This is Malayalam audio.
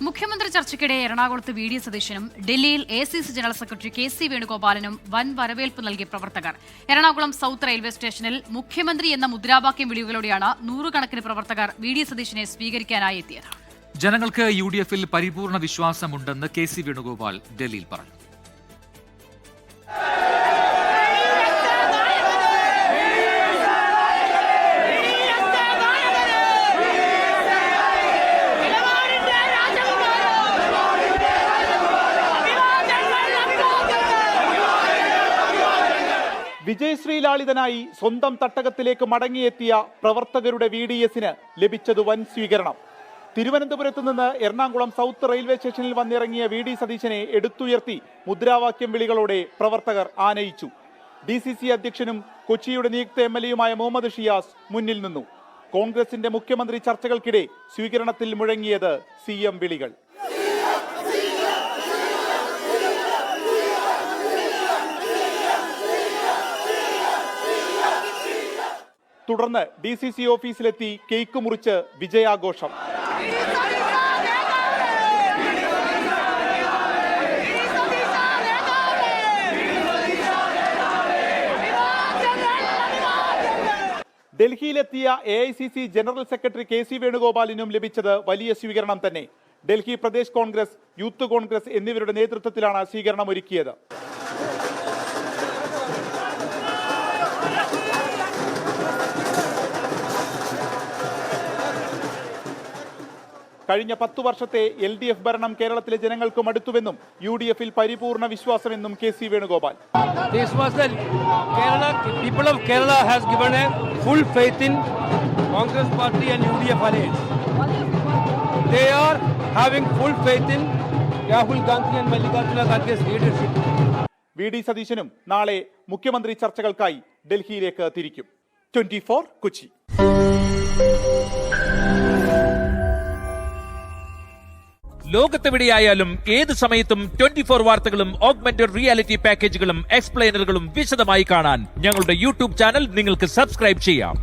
മുഖ്യമന്ത്രി ചർച്ചയ്ക്കിടെ എറണാകുളത്ത് വി ഡി സതീശനും ഡൽഹിയിൽ എ.സി.സി ജനറൽ സെക്രട്ടറി കെ.സി. വേണുഗോപാലിനും വൻ വരവേൽപ്പ് നൽകിയ പ്രവർത്തകർ. എറണാകുളം സൌത്ത് റെയിൽവേ സ്റ്റേഷനിൽ മുഖ്യമന്ത്രി എന്ന മുദ്രാവാക്യം വിളികളോടെയാണ് നൂറുകണക്കിന് പ്രവർത്തകർ വി ഡി സതീശനെ സ്വീകരിക്കാനായി എത്തിയത്. ജനങ്ങൾക്ക് യു.ഡി.എഫിൽ പരിപൂർണ വിശ്വാസമുണ്ടെന്ന് കെ.സി. വേണുഗോപാൽ ഡൽഹിയിൽ പറഞ്ഞു. വിജയശ്രീലാളിതനായി സ്വന്തം തട്ടകത്തിലേക്ക് മടങ്ങിയെത്തിയ പ്രവർത്തകരുടെ VDSന് ലഭിച്ചത് വൻ സ്വീകരണം. തിരുവനന്തപുരത്ത് നിന്ന് എറണാകുളം സൗത്ത് റെയിൽവേ സ്റ്റേഷനിൽ വന്നിറങ്ങിയ VD സതീശനെ എടുത്തുയർത്തി മുദ്രാവാക്യം വിളികളോടെ പ്രവർത്തകർ ആനയിച്ചു. DCC അധ്യക്ഷനും കൊച്ചിയുടെ നിയുക്ത MLA-യുമായ മുഹമ്മദ് ഷിയാസ് മുന്നിൽ നിന്നു. കോൺഗ്രസിന്റെ മുഖ്യമന്ത്രി ചർച്ചകൾക്കിടെ സ്വീകരണത്തിൽ മുഴങ്ങിയത് CM വിളികൾ. തുടർന്ന് DCC ഓഫീസിലെത്തി കേക്ക് മുറിച്ച് വിജയാഘോഷം. ഡൽഹിയിലെത്തിയ AICC ജനറൽ സെക്രട്ടറി കെ.സി. വേണുഗോപാലിനും ലഭിച്ചത് വലിയ സ്വീകരണം തന്നെ. ഡൽഹി പ്രദേശ് കോൺഗ്രസ്, യൂത്ത് കോൺഗ്രസ് എന്നിവരുടെ നേതൃത്വത്തിലാണ് സ്വീകരണം ഒരുക്കിയത്. കഴിഞ്ഞ 10 വർഷത്തെ LDF ഭരണം കേരളത്തിലെ ജനങ്ങൾക്ക് മടുത്തുവെന്നും UDF-ൽ പരിപൂർണ വിശ്വാസമെന്നും KC. Venugopal. People of Kerala has given a full faith in Congress party and UDF alliance. They are having full faith in Rahul Gandhi and Mallikarjuna Kharge's leadership. VD സതീശനും നാളെ മുഖ്യമന്ത്രി ചർച്ചകൾക്കായി ഡൽഹിയിലേക്ക് തിരിക്കും. 24 കൊച്ചി. ലോകത്തെവിടെയായാലും ഏത് സമയത്തും 24 വാർത്തകളും ഓഗ്മെന്റഡ് റിയാലിറ്റി പാക്കേജുകളും എക്സ്പ്ലെയിനറുകളും വിശദമായി കാണാൻ ഞങ്ങളുടെ YouTube ചാനൽ നിങ്ങൾക്ക് സബ്സ്ക്രൈബ് ചെയ്യാം.